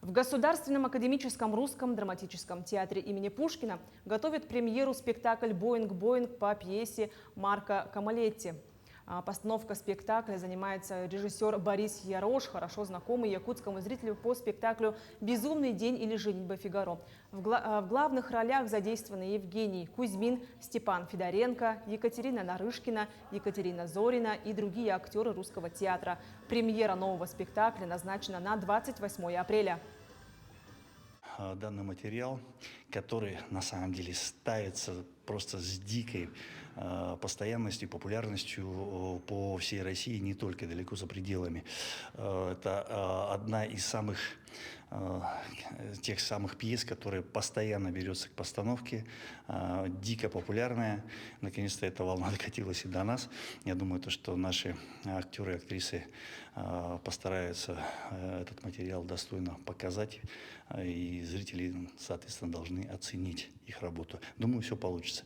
В Государственном академическом русском драматическом театре имени Пушкина готовят премьеру спектакль «Боинг-Боинг» по пьесе Марка Камалетти. Постановка спектакля занимается режиссер Борис Ярош, хорошо знакомый якутскому зрителю по спектаклю «Безумный день» или «Женитьба Фигаро». В главных ролях задействованы Евгений Кузьмин, Степан Федоренко, Екатерина Нарышкина, Екатерина Зорина и другие актеры русского театра. Премьера нового спектакля назначена на 28 апреля. Данный материал, который на самом деле ставится просто с дикой постоянностью, популярностью по всей России, не только далеко за пределами. Это одна из тех самых пьес, которая постоянно берется к постановке, дико популярная. Наконец-то эта волна докатилась и до нас. Я думаю, что наши актеры и актрисы постараются этот материал достойно показать, и зрители, соответственно, должны оценить их работу. Думаю, все получится.